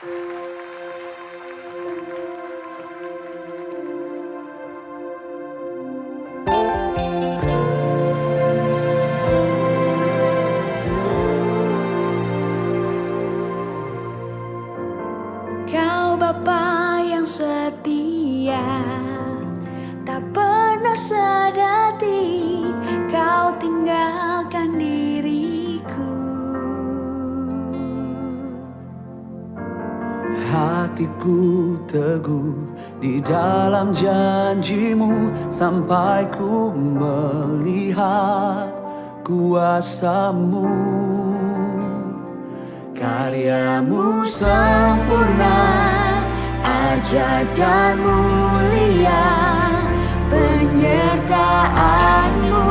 Kau Bapa yang setia, tak pernah sedati Kau tinggalkan diriku. Hatiku teguh di dalam janjimu sampai ku melihat kuasamu. Karyamu sempurna, ajaib dan mulia, penyertaanmu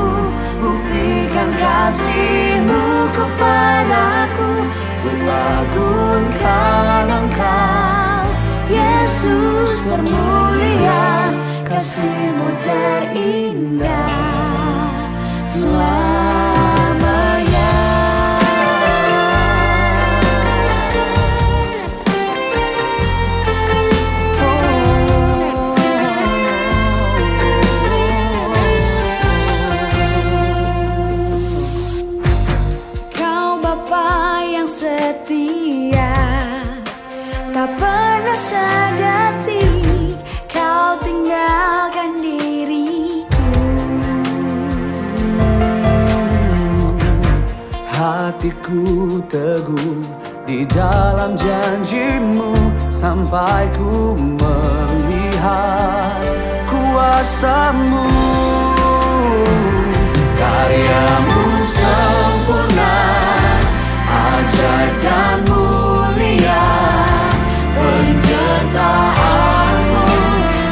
buktikan kasihmu kepadaku. Ku agungkan Engkau, Yesus termulia, kasihmu terindah selamanya. Setia, tak pernah sedati Kau tinggalkan diriku. Hatiku teguh di dalam janjimu sampai ku melihat kuasamu. Karyamu sempurna, ajaib dan mulia, penyertaanmu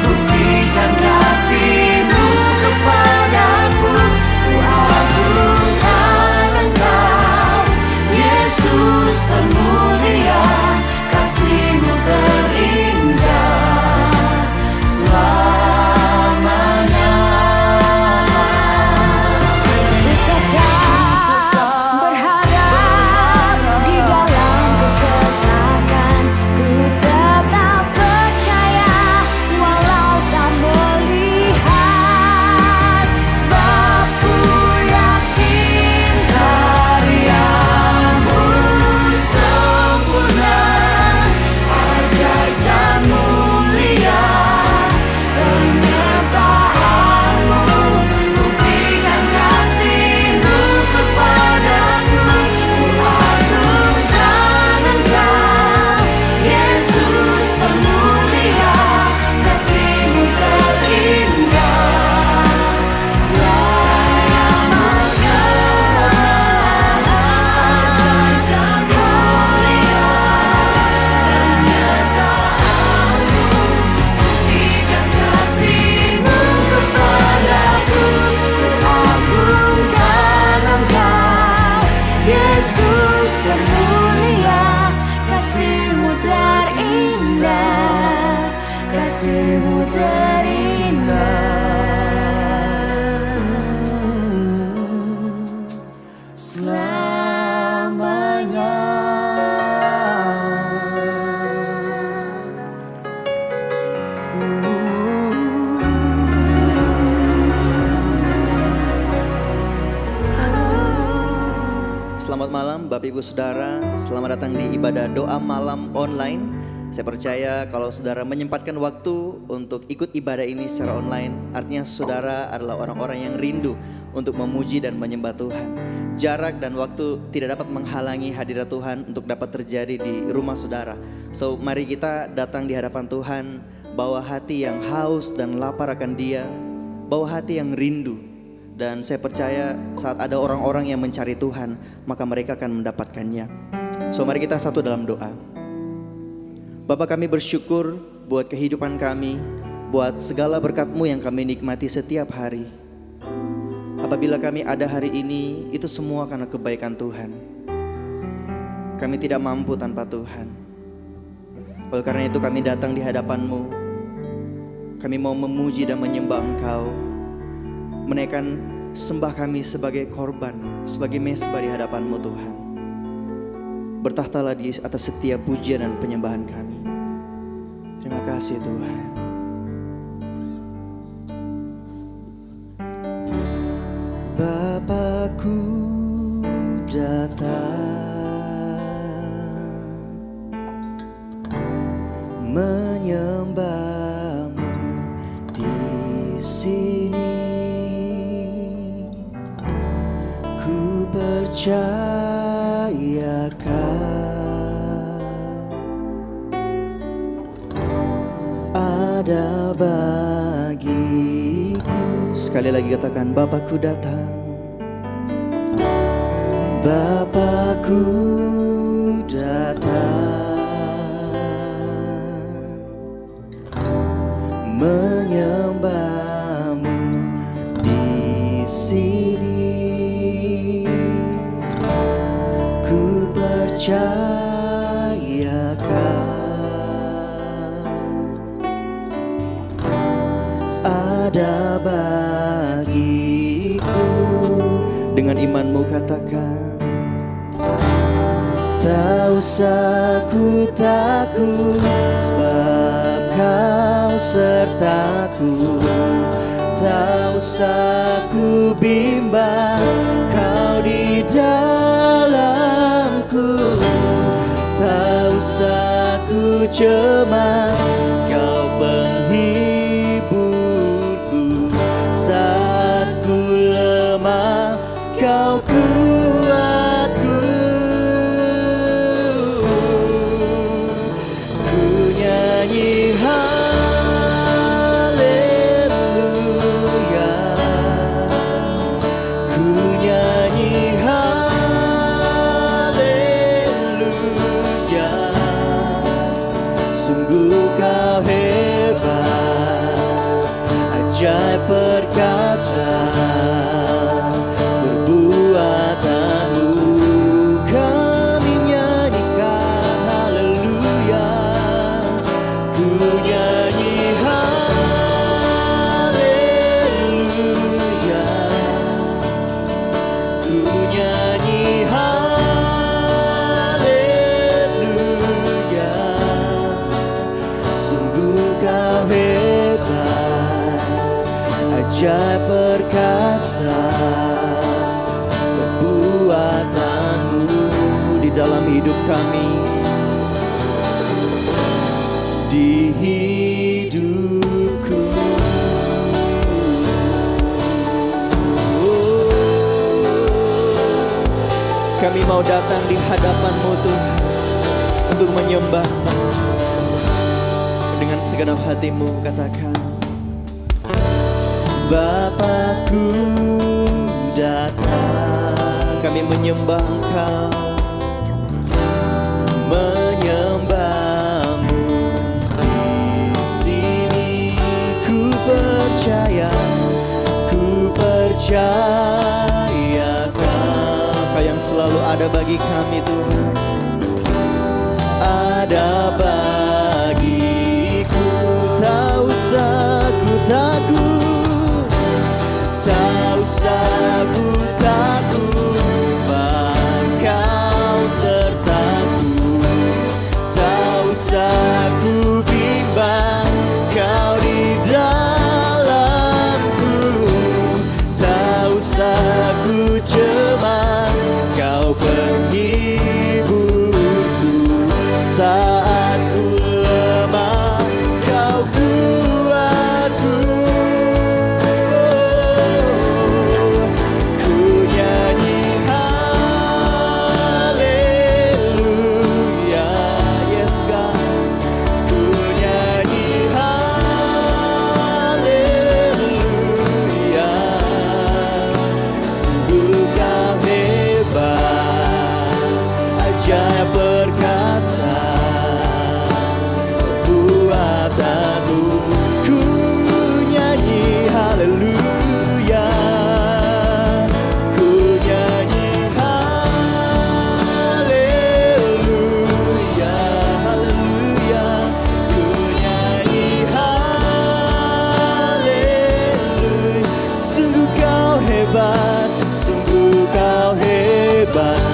buktikan kasihmu kepadaku. Ku agungkan Engkau, Yesus termulia, kasihmu terindah selamanya. Yesus termulia, kasihmu terindah, kasihmu terindah selamanya. Selamat malam Bapak Ibu Saudara, selamat datang di ibadah doa malam online. Saya percaya kalau saudara menyempatkan waktu untuk ikut ibadah ini secara online, artinya saudara adalah orang-orang yang rindu untuk memuji dan menyembah Tuhan. Jarak dan waktu tidak dapat menghalangi hadirat Tuhan untuk dapat terjadi di rumah saudara. So mari kita datang di hadapan Tuhan, bawa hati yang haus dan lapar akan Dia, bawa hati yang rindu. Dan saya percaya saat ada orang-orang yang mencari Tuhan, maka mereka akan mendapatkannya. So mari kita satu dalam doa. Bapa, kami bersyukur buat kehidupan kami, buat segala berkat-Mu yang kami nikmati setiap hari. Apabila kami ada hari ini, itu semua karena kebaikan Tuhan. Kami tidak mampu tanpa Tuhan. Oleh karena itu kami datang di hadapan-Mu. Kami mau memuji dan menyembah Engkau, menaikkan sembah kami sebagai korban, sebagai mezbah di hadapan-Mu Tuhan. Bertahtalah di atas setiap pujian dan penyembahan kami. Terima kasih Tuhan. Bapakku datang menyembahmu di sini. Ku percaya Kau ada bagiku. Sekali lagi katakan, Bapakku datang. Bapakku datang menyembahmu di sini. Ku percaya Kau ada bagiku. Dengan imanmu katakan, tak usah ku takut, sebab Kau sertaku. Tak usah ku bimbang, Kau di dalamku. Tak usah ku cemas, Kau penghiburku. Saat ku lemah, Kau kuatku. Ku nyanyi haleluya, ku nyanyi haleluya. Sungguh Kau hebat, ajaib perkasa. Ajaib perkasa perbuatanmu di dalam hidup kami, di hidupku. Kami mau datang di hadapan-Mu Tuhan untuk menyembah dengan segenap hatimu. Katakan, Bapakku datang, kami menyembah Engkau, menyembah-Mu di sini. Ku percaya Kau yang selalu ada bagi kami Tuhan, ada bagiku. Tak usah ku takut, tak usah ku takut, sebab Kau sertaku. Tak usah ku bimbang, Kau di dalamku. Tak usah ku cemas, Kau penghiburku. Saat ku lemah, Kau kuatku.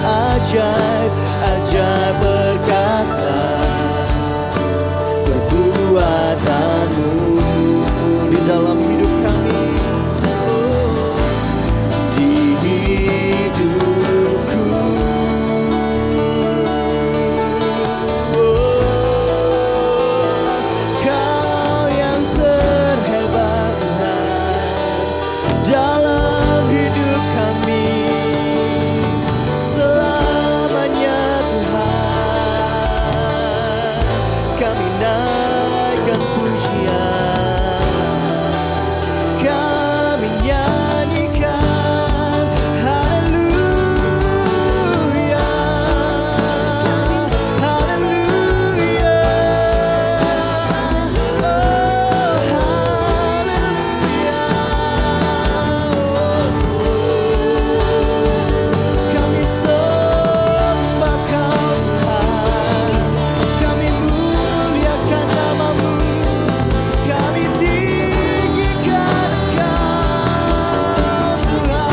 Ajaib, ajaib perkasa perbuatanmu di dalam hidup kami, di hidupku. Kau yang terhebat Tuhan dalam hidup kami selamanya Tuhan. Kami naikkan pujian, kami nyanyikan haleluya, haleluya, oh haleluya. Kami sembah Kau Tuhan, kami muliakan namamu, kami tinggikan Engkau Tuhan.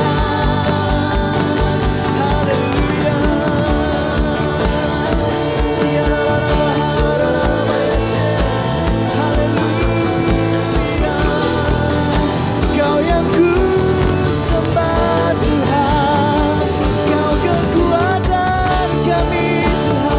Haleluya. Haleluya. Kau yang ku sembah Tuhan, Kau kekuatan kami Tuhan.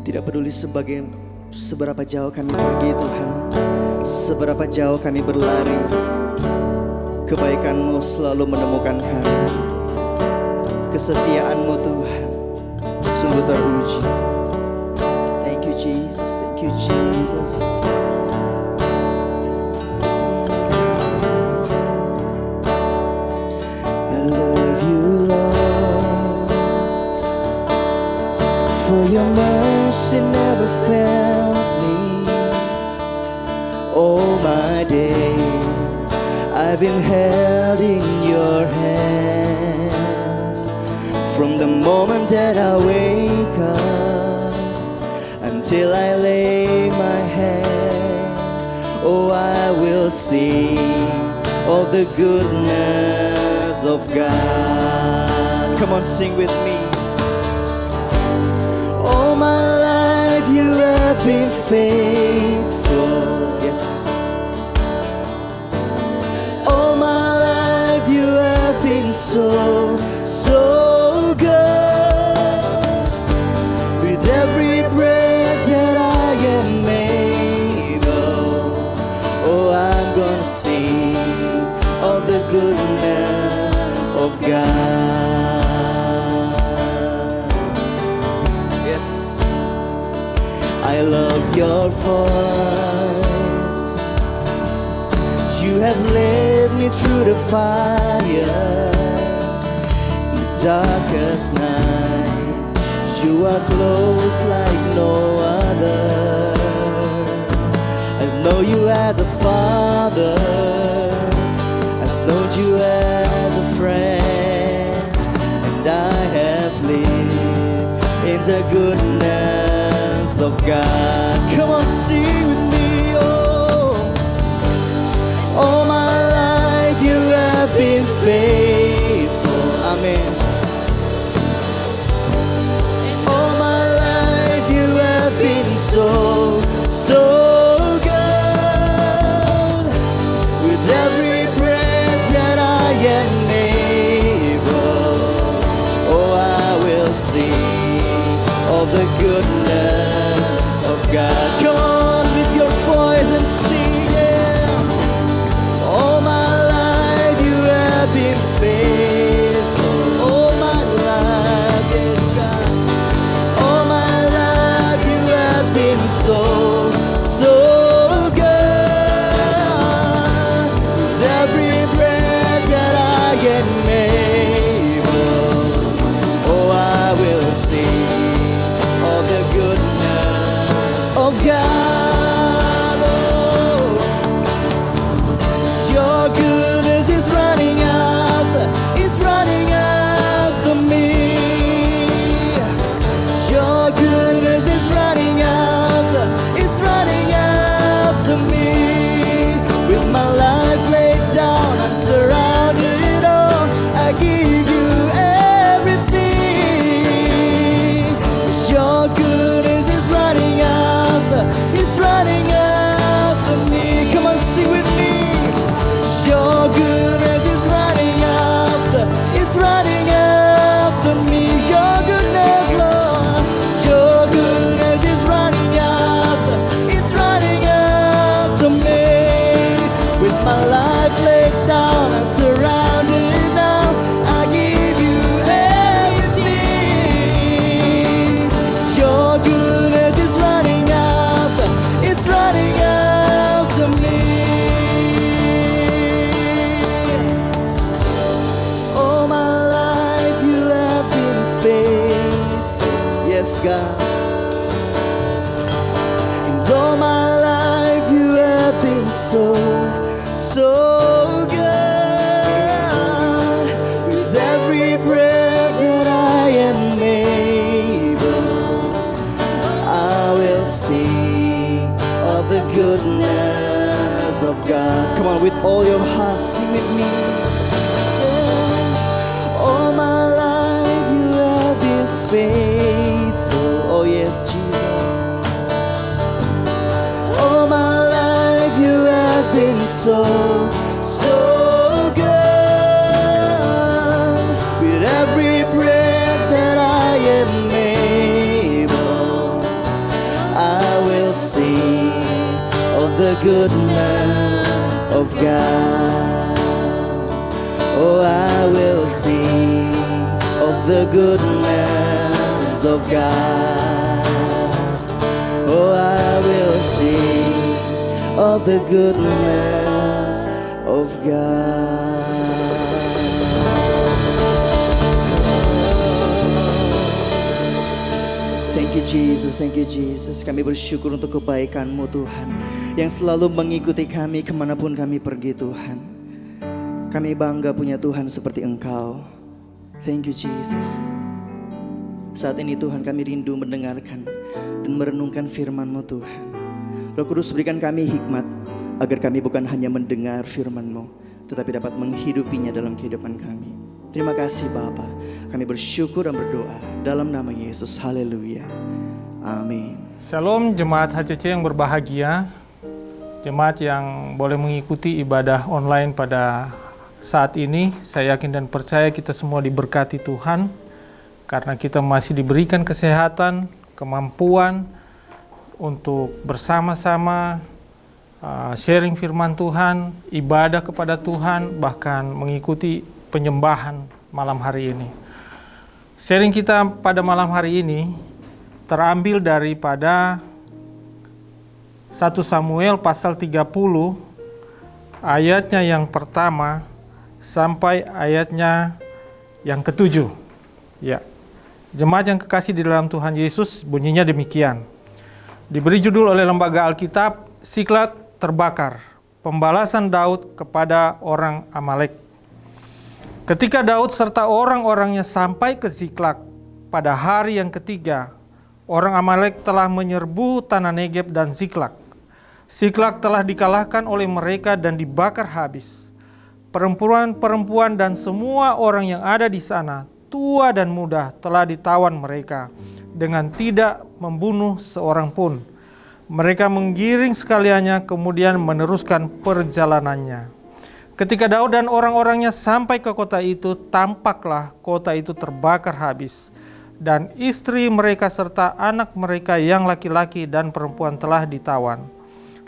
Tidak peduli seberapa jauh kami pergi Tuhan, seberapa jauh kami berlari, kebaikan-Mu selalu menemukan kami. Kesetiaan-Mu Tuhan sungguh teruji. Thank you Jesus, thank you Jesus. I love you Lord, for your mercy never fails me. All my days I've been held in your hands. From the moment that I wake up until I lay my head, oh I will sing of the goodness of God. Come on, sing with me. All my life you have been faithful, yes. All my life you have been so, so good. With every breath that I am able, oh I'm gonna sing of the goodness of God. I love your voice. You have led me through the fire, in the darkest night. You are close like no other. I know you as a father, I've known you as a friend, and I have lived in the goodness of God. Come on, sing with me. Oh, all my life you have been faithful. Amen. All my life you have been so, so good. With every breath that I am able, oh I will sing of the goodness of God. Come on. All my life you have been so, so good. With every breath that I am able, I will sing of the goodness of God. Come on, with all your heart, sing with me. All my life you have been faithful. Oh yes, Jesus. All my life you have been so, so good. With every breath that I am able, I will sing of the goodness of God. Oh, I will sing of the goodness of God. Oh, I will sing of the goodness of God. Thank you Jesus, thank you Jesus. Kami bersyukur untuk kebaikan-Mu Tuhan, yang selalu mengikuti kami kemanapun kami pergi Tuhan. Kami bangga punya Tuhan seperti Engkau. Thank you Jesus. Saat ini Tuhan kami rindu mendengarkan dan merenungkan firman-Mu Tuhan. Roh Kudus berikan kami hikmat agar kami bukan hanya mendengar firman-Mu, tetapi dapat menghidupinya dalam kehidupan kami. Terima kasih Bapa. Kami bersyukur dan berdoa dalam nama Yesus. Haleluya. Amin. Shalom jemaat HCC yang berbahagia. Jemaat yang boleh mengikuti ibadah online pada saat ini, saya yakin dan percaya kita semua diberkati Tuhan karena kita masih diberikan kesehatan, kemampuan untuk bersama-sama sharing firman Tuhan, ibadah kepada Tuhan, bahkan mengikuti penyembahan malam hari ini. Sharing kita pada malam hari ini terambil daripada 1 Samuel pasal 30 ayatnya yang pertama sampai ayatnya yang ke-7. Ya. Jemaat yang kekasih di dalam Tuhan Yesus, bunyinya demikian. Diberi judul oleh Lembaga Alkitab, Siklag Terbakar, Pembalasan Daud kepada orang Amalek. Ketika Daud serta orang-orangnya sampai ke Siklag pada hari yang ketiga, orang Amalek telah menyerbu tanah Negeb dan Siklag. Siklag telah dikalahkan oleh mereka dan dibakar habis. Perempuan-perempuan dan semua orang yang ada di sana, tua dan muda, telah ditawan mereka dengan tidak membunuh seorang pun. Mereka menggiring sekaliannya kemudian meneruskan perjalanannya. Ketika Daud dan orang-orangnya sampai ke kota itu, tampaklah kota itu terbakar habis, dan istri mereka serta anak mereka yang laki-laki dan perempuan telah ditawan.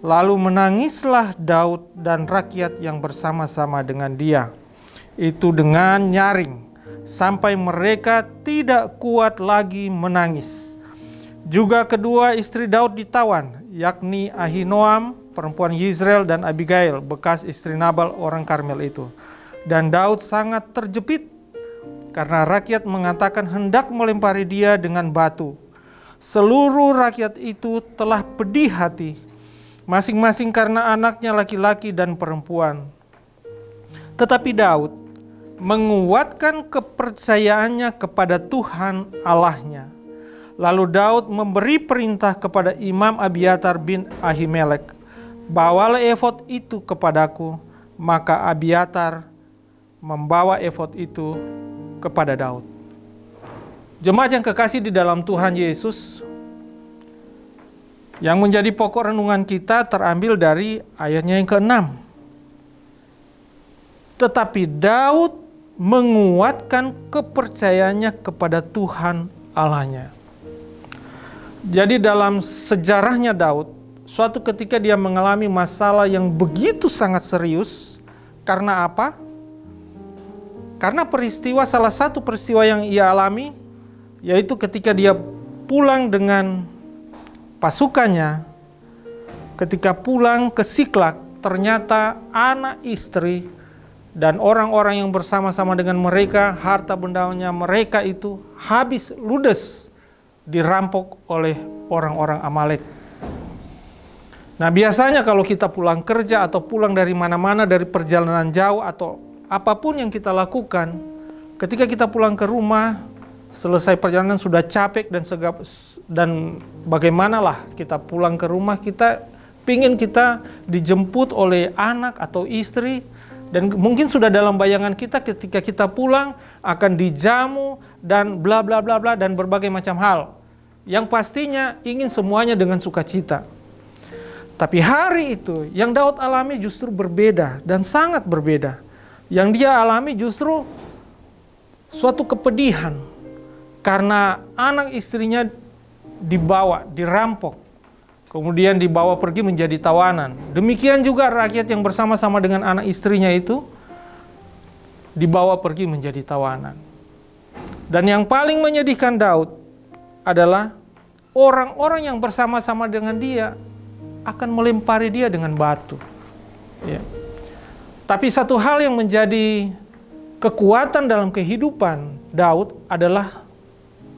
Lalu menangislah Daud dan rakyat yang bersama-sama dengan dia, itu dengan nyaring, sampai mereka tidak kuat lagi menangis. Juga kedua istri Daud ditawan, yakni Ahinoam, perempuan Yizreel, dan Abigail, bekas istri Nabal orang Karmel itu. Dan Daud sangat terjepit karena rakyat mengatakan hendak melempari dia dengan batu. Seluruh rakyat itu telah pedih hati, masing-masing karena anaknya laki-laki dan perempuan. Tetapi Daud menguatkan kepercayaannya kepada Tuhan Allahnya. Lalu Daud memberi perintah kepada Imam Abiatar bin Ahimelek, bawalah efod itu kepadaku. Maka Abiatar membawa efod itu kepada Daud. Jemaat yang kekasih di dalam Tuhan Yesus, yang menjadi pokok renungan kita terambil dari ayatnya yang ke-6. Tetapi Daud menguatkan kepercayaannya kepada Tuhan Allahnya. Jadi dalam sejarahnya Daud, suatu ketika dia mengalami masalah yang begitu sangat serius. Karena apa? Karena salah satu peristiwa yang ia alami, yaitu ketika dia pulang dengan pasukannya, ketika pulang ke Siklag, ternyata anak istri dan orang-orang yang bersama-sama dengan mereka, harta bendanya mereka itu habis ludes, dirampok oleh orang-orang Amalek. Nah, biasanya kalau kita pulang kerja atau pulang dari mana-mana, dari perjalanan jauh atau apapun yang kita lakukan, ketika kita pulang ke rumah, selesai perjalanan sudah capek dan bagaimanalah kita pulang ke rumah, kita pingin kita dijemput oleh anak atau istri, dan mungkin sudah dalam bayangan kita ketika kita pulang akan dijamu dan bla bla bla bla dan berbagai macam hal. Yang pastinya ingin semuanya dengan sukacita. Tapi hari itu yang Daud alami justru berbeda dan sangat berbeda. Yang dia alami justru suatu kepedihan karena anak istrinya dibawa, dirampok, kemudian dibawa pergi menjadi tawanan. Demikian juga rakyat yang bersama-sama dengan anak istrinya itu dibawa pergi menjadi tawanan. Dan yang paling menyedihkan Daud adalah orang-orang yang bersama-sama dengan dia akan melempari dia dengan batu. Ya. Tapi satu hal yang menjadi kekuatan dalam kehidupan Daud adalah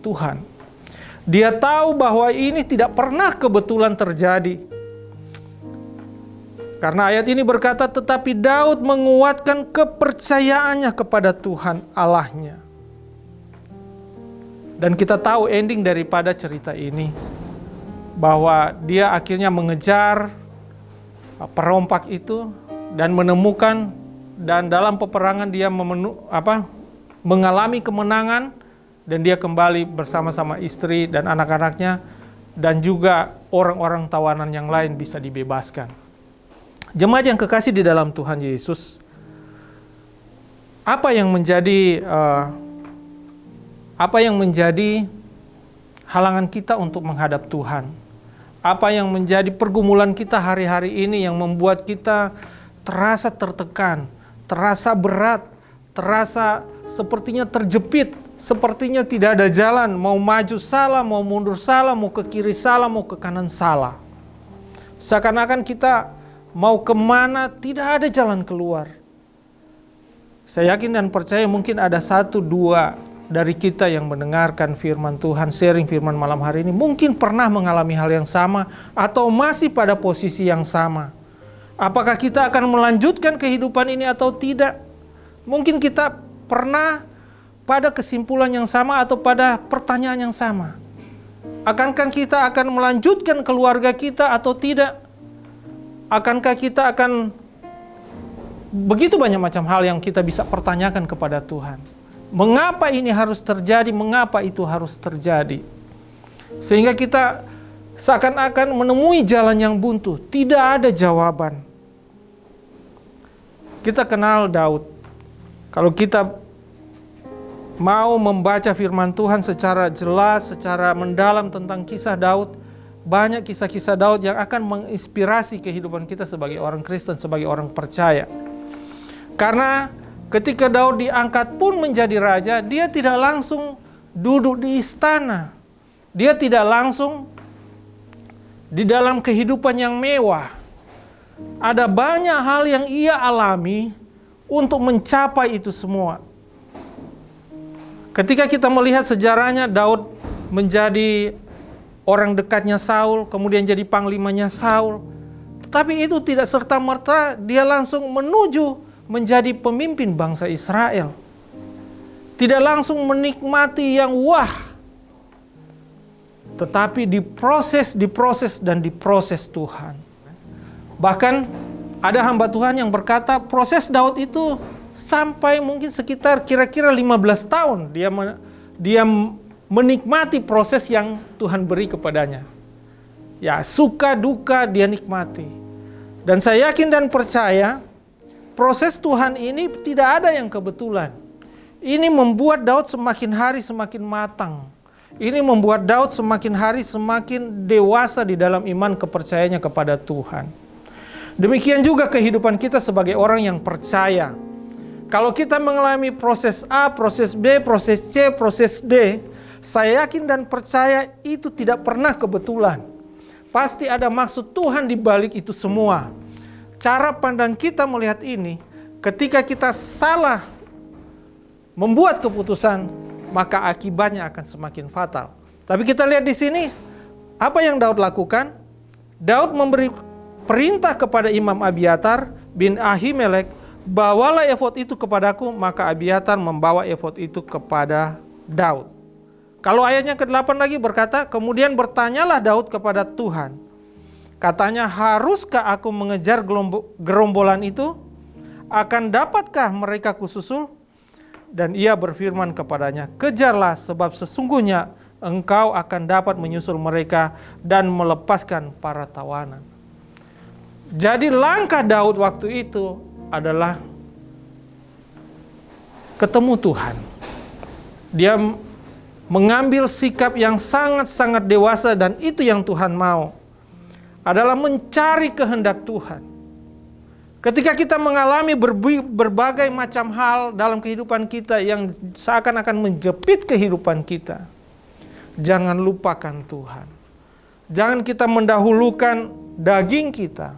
Tuhan. Dia tahu bahwa ini tidak pernah kebetulan terjadi. Karena ayat ini berkata, tetapi Daud menguatkan kepercayaannya kepada Tuhan Allahnya. Dan kita tahu ending daripada cerita ini, bahwa dia akhirnya mengejar perompak itu dan menemukan, dan dalam peperangan dia mengalami kemenangan, dan dia kembali bersama-sama istri dan anak-anaknya, dan juga orang-orang tawanan yang lain bisa dibebaskan. Jemaat yang kekasih di dalam Tuhan Yesus, apa yang menjadi halangan kita untuk menghadap Tuhan? Apa yang menjadi pergumulan kita hari-hari ini yang membuat kita terasa tertekan, terasa berat, terasa sepertinya terjepit, sepertinya tidak ada jalan, mau maju salah, mau mundur salah, mau ke kiri salah, mau ke kanan salah. Seakan-akan kita mau kemana, tidak ada jalan keluar. Saya yakin dan percaya mungkin ada 1-2 dari kita yang mendengarkan firman Tuhan, sharing firman malam hari ini, mungkin pernah mengalami hal yang sama atau masih pada posisi yang sama. Apakah kita akan melanjutkan kehidupan ini atau tidak? Mungkin kita pernah pada kesimpulan yang sama atau pada pertanyaan yang sama. Akankah kita akan melanjutkan keluarga kita atau tidak? Akankah kita akan, begitu banyak macam hal yang kita bisa pertanyakan kepada Tuhan. Mengapa ini harus terjadi? Mengapa itu harus terjadi? Sehingga kita seakan-akan menemui jalan yang buntu. Tidak ada jawaban. Kita kenal Daud. Kalau kita mau membaca firman Tuhan secara jelas, secara mendalam tentang kisah Daud, banyak kisah-kisah Daud yang akan menginspirasi kehidupan kita sebagai orang Kristen, sebagai orang percaya. Karena ketika Daud diangkat pun menjadi raja, dia tidak langsung duduk di istana. Dia tidak langsung di dalam kehidupan yang mewah. Ada banyak hal yang ia alami untuk mencapai itu semua. Ketika kita melihat sejarahnya, Daud menjadi orang dekatnya Saul, kemudian jadi panglimanya Saul. Tetapi itu tidak serta-merta dia langsung menuju menjadi pemimpin bangsa Israel. Tidak langsung menikmati yang wah. Tetapi diproses Tuhan. Bahkan ada hamba Tuhan yang berkata proses Daud itu sampai mungkin sekitar kira-kira 15 tahun dia menikmati proses yang Tuhan beri kepadanya. Ya, suka duka dia nikmati. Dan saya yakin dan percaya proses Tuhan ini tidak ada yang kebetulan. Ini membuat Daud semakin hari semakin matang. Ini membuat Daud semakin hari semakin dewasa di dalam iman kepercayaannya kepada Tuhan. Demikian juga kehidupan kita sebagai orang yang percaya. Kalau kita mengalami proses A, proses B, proses C, proses D, saya yakin dan percaya itu tidak pernah kebetulan. Pasti ada maksud Tuhan di balik itu semua. Cara pandang kita melihat ini, ketika kita salah membuat keputusan, maka akibatnya akan semakin fatal. Tapi kita lihat di sini, apa yang Daud lakukan? Daud memberi perintah kepada Imam Abiatar bin Ahimelek, bawalah efod itu kepadaku, maka Abiatar membawa efod itu kepada Daud. Kalau ayatnya ke-8 lagi berkata, kemudian bertanyalah Daud kepada Tuhan. Katanya, haruskah aku mengejar gerombolan itu? Akan dapatkah mereka kususul? Dan ia berfirman kepadanya, kejarlah, sebab sesungguhnya engkau akan dapat menyusul mereka dan melepaskan para tawanan. Jadi langkah Daud waktu itu adalah ketemu Tuhan. Dia mengambil sikap yang sangat-sangat dewasa, dan itu yang Tuhan mau, adalah mencari kehendak Tuhan. Ketika kita mengalami berbagai macam hal dalam kehidupan kita yang seakan-akan menjepit kehidupan kita, jangan lupakan Tuhan. Jangan kita mendahulukan daging kita,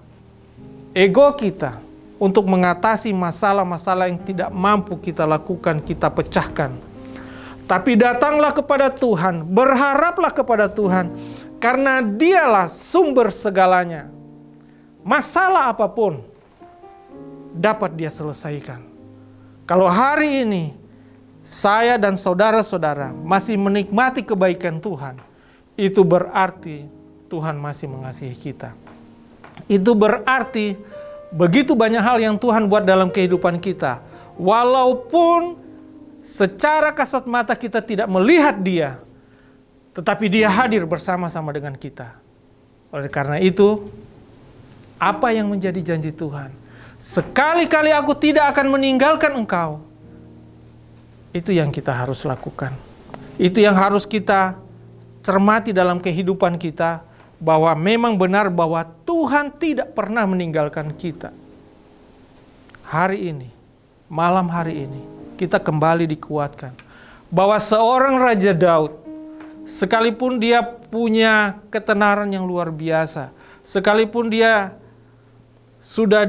ego kita, untuk mengatasi masalah-masalah yang tidak mampu kita lakukan, kita pecahkan. Tapi datanglah kepada Tuhan, berharaplah kepada Tuhan, karena Dialah sumber segalanya. Masalah apapun dapat Dia selesaikan. Kalau hari ini saya dan saudara-saudara masih menikmati kebaikan Tuhan, itu berarti Tuhan masih mengasihi kita. Itu berarti begitu banyak hal yang Tuhan buat dalam kehidupan kita. Walaupun secara kasat mata kita tidak melihat Dia, tetapi Dia hadir bersama-sama dengan kita. Oleh karena itu, apa yang menjadi janji Tuhan? Sekali-kali aku tidak akan meninggalkan engkau. Itu yang kita harus lakukan. Itu yang harus kita cermati dalam kehidupan kita, bahwa memang benar bahwa Tuhan tidak pernah meninggalkan kita. Hari ini, malam hari ini, kita kembali dikuatkan bahwa seorang Raja Daud, sekalipun dia punya ketenaran yang luar biasa, sekalipun dia sudah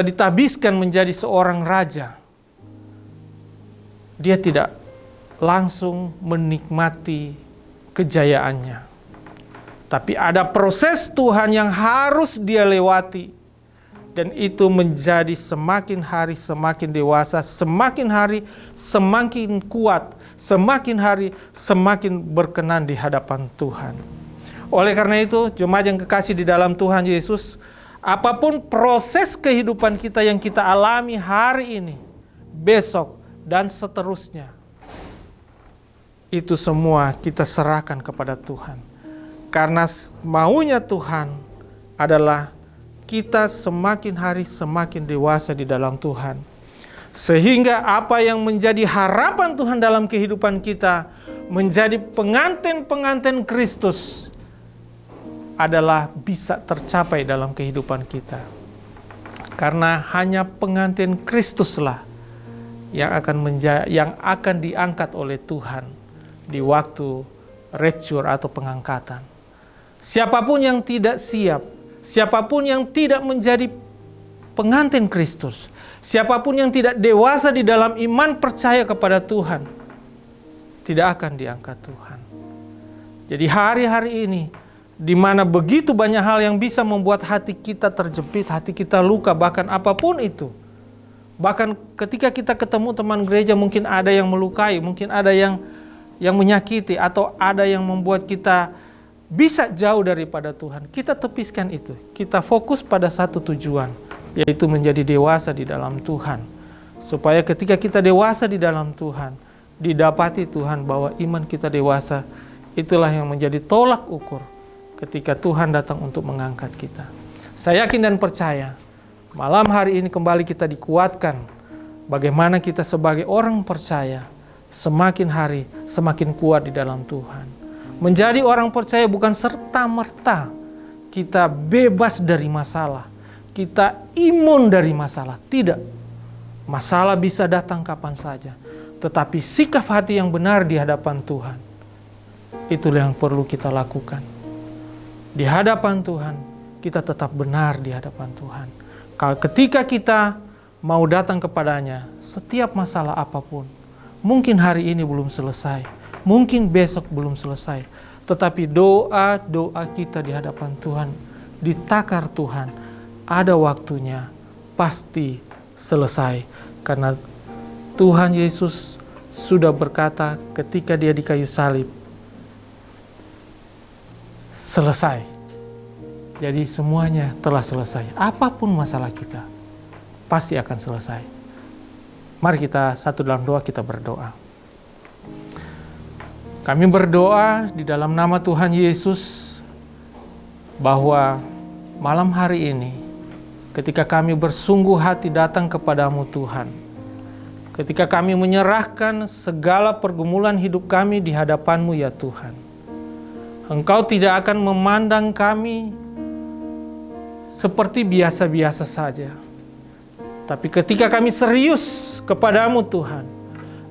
ditabiskan menjadi seorang raja, dia tidak langsung menikmati kejayaannya. Tapi ada proses Tuhan yang harus dia lewati. Dan itu menjadi semakin hari semakin dewasa, semakin hari semakin kuat, semakin hari semakin berkenan di hadapan Tuhan. Oleh karena itu, jemaat yang kekasih di dalam Tuhan Yesus, apapun proses kehidupan kita yang kita alami hari ini, besok, dan seterusnya, itu semua kita serahkan kepada Tuhan. Karena maunya Tuhan adalah kita semakin hari semakin dewasa di dalam Tuhan. Sehingga apa yang menjadi harapan Tuhan dalam kehidupan kita, menjadi pengantin-pengantin Kristus, adalah bisa tercapai dalam kehidupan kita. Karena hanya pengantin Kristuslah yang akan diangkat oleh Tuhan di waktu rapture atau pengangkatan. Siapapun yang tidak siap, siapapun yang tidak menjadi pengantin Kristus, siapapun yang tidak dewasa di dalam iman percaya kepada Tuhan, tidak akan diangkat Tuhan. Jadi hari-hari ini, di mana begitu banyak hal yang bisa membuat hati kita terjepit, hati kita luka, bahkan apapun itu. Bahkan ketika kita ketemu teman gereja, mungkin ada yang melukai, mungkin ada yang menyakiti, atau ada yang membuat kita bisa jauh daripada Tuhan. Kita tepiskan itu. Kita fokus pada satu tujuan, yaitu menjadi dewasa di dalam Tuhan. Supaya ketika kita dewasa di dalam Tuhan, didapati Tuhan bahwa iman kita dewasa, itulah yang menjadi tolak ukur ketika Tuhan datang untuk mengangkat kita. Saya yakin dan percaya, malam hari ini kembali kita dikuatkan bagaimana kita sebagai orang percaya semakin hari semakin kuat di dalam Tuhan. Menjadi orang percaya bukan serta-merta kita bebas dari masalah, kita imun dari masalah. Tidak. Masalah bisa datang kapan saja, tetapi sikap hati yang benar di hadapan Tuhan, itulah yang perlu kita lakukan. Di hadapan Tuhan, kita tetap benar di hadapan Tuhan. Ketika kita mau datang kepadanya, setiap masalah apapun, mungkin hari ini belum selesai, mungkin besok belum selesai, tetapi doa-doa kita di hadapan Tuhan ditakar Tuhan, ada waktunya pasti selesai. Karena Tuhan Yesus sudah berkata ketika dia di kayu salib, selesai. Jadi semuanya telah selesai. Apapun masalah kita, pasti akan selesai. Mari kita satu dalam doa, kita berdoa. Kami berdoa di dalam nama Tuhan Yesus, bahwa malam hari ini, ketika kami bersungguh hati datang kepadamu Tuhan, ketika kami menyerahkan segala pergumulan hidup kami di hadapan-Mu ya Tuhan, Engkau tidak akan memandang kami seperti biasa-biasa saja. Tapi ketika kami serius kepadamu Tuhan,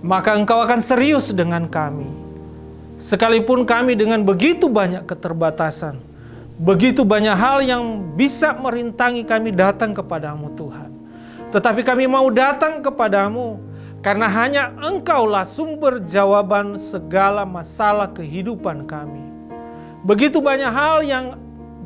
maka Engkau akan serius dengan kami. Sekalipun kami dengan begitu banyak keterbatasan, begitu banyak hal yang bisa merintangi kami datang kepadamu Tuhan. Tetapi kami mau datang kepadamu karena hanya Engkaulah sumber jawaban segala masalah kehidupan kami. Begitu banyak hal yang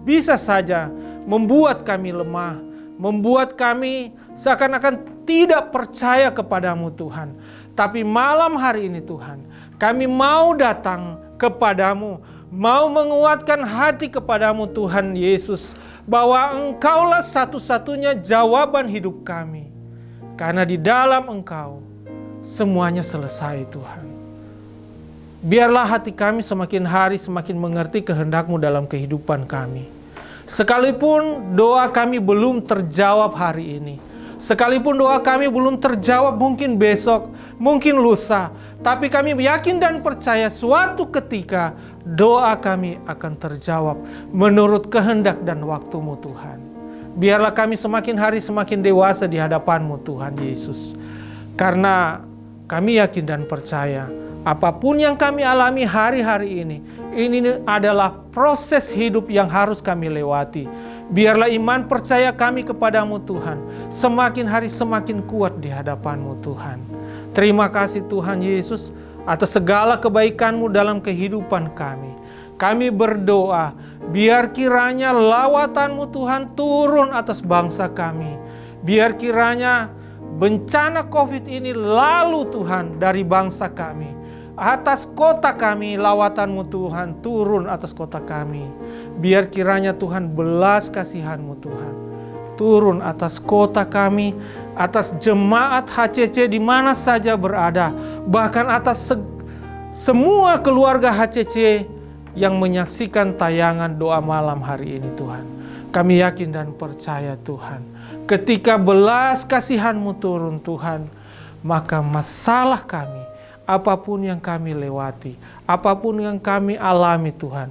bisa saja membuat kami lemah, membuat kami seakan-akan tidak percaya kepadamu Tuhan. Tapi malam hari ini Tuhan, kami mau datang kepadamu, mau menguatkan hati kepadamu Tuhan Yesus, bahwa Engkaulah satu-satunya jawaban hidup kami. Karena di dalam Engkau semuanya selesai Tuhan. Biarlah hati kami semakin hari semakin mengerti kehendak-Mu dalam kehidupan kami. Sekalipun doa kami belum terjawab hari ini, sekalipun doa kami belum terjawab mungkin besok, mungkin lusa, tapi kami yakin dan percaya suatu ketika doa kami akan terjawab menurut kehendak dan waktu-Mu Tuhan. Biarlah kami semakin hari semakin dewasa di hadapan-Mu Tuhan Yesus. Karena kami yakin dan percaya apapun yang kami alami hari-hari ini adalah proses hidup yang harus kami lewati. Biarlah iman percaya kami kepadamu Tuhan semakin hari semakin kuat di hadapan-Mu Tuhan. Terima kasih Tuhan Yesus atas segala kebaikan-Mu dalam kehidupan kami. Kami berdoa biar kiranya lawatan-Mu Tuhan turun atas bangsa kami. Biar kiranya bencana COVID ini lalu Tuhan dari bangsa kami. Atas kota kami lawatan-Mu Tuhan turun atas kota kami. Biar kiranya Tuhan belas kasihan-Mu Tuhan turun atas kota kami, atas jemaat HCC di mana saja berada, bahkan atas semua keluarga HCC yang menyaksikan tayangan doa malam hari ini Tuhan. Kami yakin dan percaya Tuhan, ketika belas kasihan-Mu turun Tuhan, maka masalah kami, apapun yang kami lewati, apapun yang kami alami Tuhan,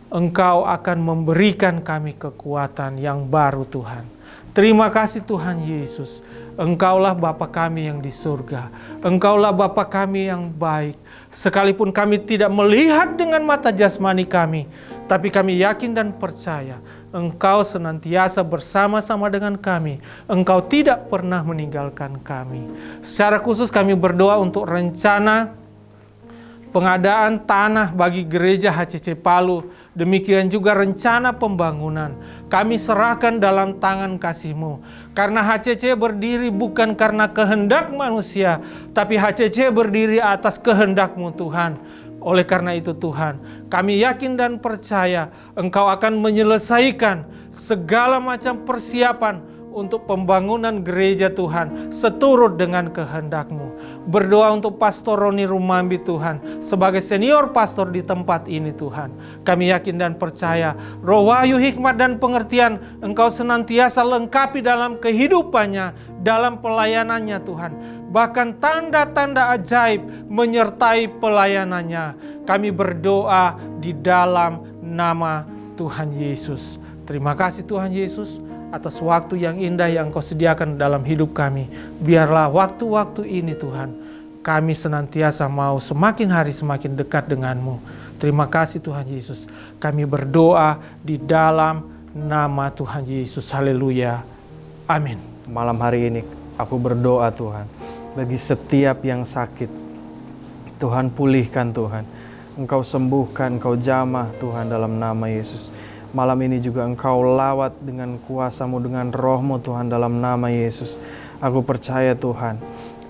Engkau akan memberikan kami kekuatan yang baru Tuhan. Terima kasih Tuhan Yesus. Engkaulah Bapa kami yang di surga. Engkaulah Bapa kami yang baik. Sekalipun kami tidak melihat dengan mata jasmani kami, tapi kami yakin dan percaya Engkau senantiasa bersama-sama dengan kami. Engkau tidak pernah meninggalkan kami. Secara khusus kami berdoa untuk rencana pengadaan tanah bagi gereja HCC Palu. Demikian juga rencana pembangunan. Kami serahkan dalam tangan kasih-Mu. Karena HCC berdiri bukan karena kehendak manusia, tapi HCC berdiri atas kehendak-Mu Tuhan. Oleh karena itu Tuhan, kami yakin dan percaya Engkau akan menyelesaikan segala macam persiapan untuk pembangunan gereja Tuhan seturut dengan kehendak-Mu. Berdoa untuk Pastor Roni Rumambi Tuhan sebagai senior pastor di tempat ini Tuhan. Kami yakin dan percaya roh wahyu, hikmat dan pengertian Engkau senantiasa lengkapi dalam kehidupannya, dalam pelayanannya Tuhan. Bahkan tanda-tanda ajaib menyertai pelayanannya. Kami berdoa di dalam nama Tuhan Yesus. Terima kasih Tuhan Yesus atas waktu yang indah yang Engkau sediakan dalam hidup kami. Biarlah waktu-waktu ini Tuhan, kami senantiasa mau semakin hari semakin dekat dengan-Mu. Terima kasih Tuhan Yesus. Kami berdoa di dalam nama Tuhan Yesus. Haleluya. Amin. Malam hari ini aku berdoa Tuhan, bagi setiap yang sakit, Tuhan pulihkan Tuhan. Engkau sembuhkan, Engkau jamah Tuhan dalam nama Yesus. Malam ini juga Engkau lawat dengan kuasa-Mu, dengan Roh-Mu Tuhan, dalam nama Yesus. Aku percaya Tuhan,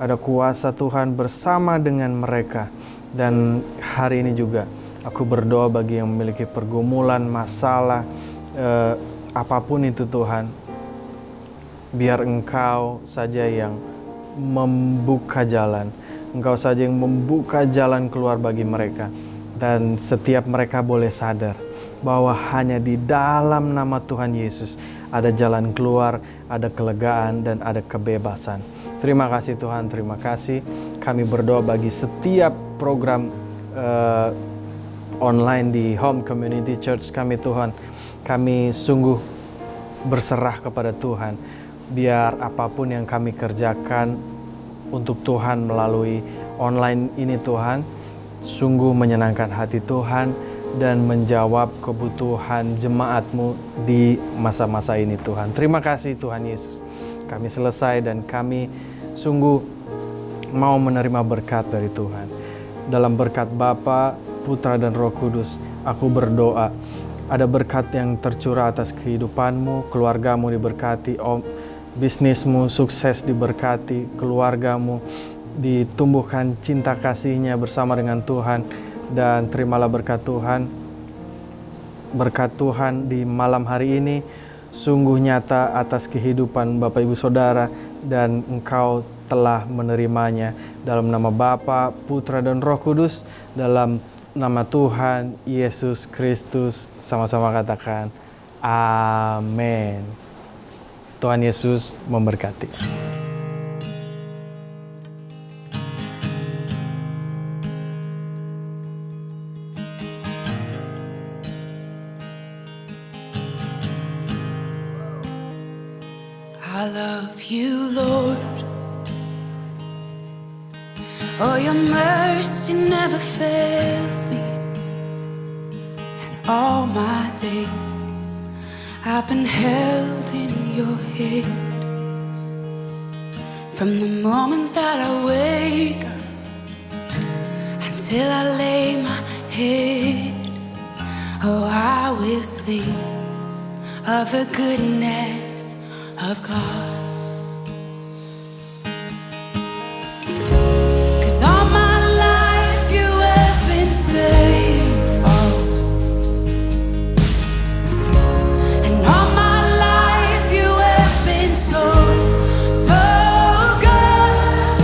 ada kuasa Tuhan bersama dengan mereka. Dan hari ini juga aku berdoa bagi yang memiliki pergumulan, masalah, apapun itu Tuhan, biar Engkau saja yang membuka jalan. Engkau saja yang membuka jalan keluar bagi mereka. Dan setiap mereka boleh sadar bahwa hanya di dalam nama Tuhan Yesus ada jalan keluar, ada kelegaan, dan ada kebebasan. Terima kasih Tuhan, terima kasih. Kami berdoa bagi setiap program online di Home Community Church kami Tuhan. Kami sungguh berserah kepada Tuhan. Biar apapun yang kami kerjakan untuk Tuhan melalui online ini Tuhan, sungguh menyenangkan hati Tuhan dan menjawab kebutuhan jemaat-Mu di masa-masa ini Tuhan. Terima kasih Tuhan Yesus. Kami selesai dan kami sungguh mau menerima berkat dari Tuhan. Dalam berkat Bapa, Putra dan Roh Kudus, aku berdoa ada berkat yang tercurah atas kehidupan-Mu, keluarga-Mu diberkati, bisnismu sukses diberkati, keluargamu ditumbuhkan cinta kasihnya bersama dengan Tuhan, dan terimalah berkat Tuhan. Berkat Tuhan di malam hari ini sungguh nyata atas kehidupan Bapak Ibu Saudara, dan engkau telah menerimanya dalam nama Bapa, Putra dan Roh Kudus, dalam nama Tuhan Yesus Kristus. Sama-sama katakan amin. Tuhan Yesus memberkati. I love you, Lord. Oh, your mercy never fails me. And all my days I've been held in your hand. From the moment that I wake up until I lay my head, oh, I will sing of the goodness of God. 'Cause all my life you have been faithful, and all my life you have been so, so good.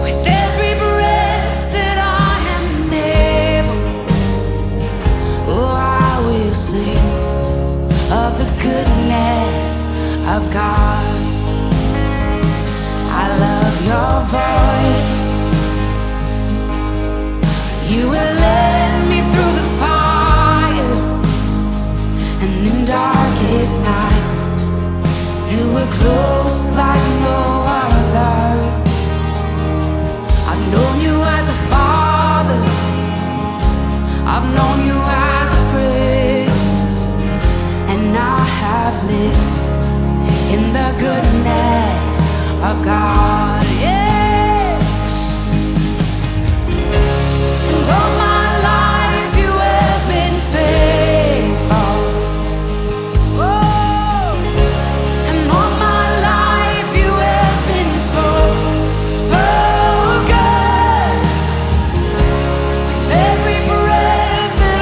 With every breath that I am able, oh, I will sing of the goodness of God. I love your voice. You will lead me through the fire, and in darkest night you were close like no other. I've known you as a father, I've known you as a friend, and I have lived in the goodness of God. Yeah. And all my life you have been faithful. Oh. And all my life you have been so, so good. With every breath that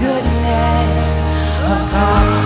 goodness of God.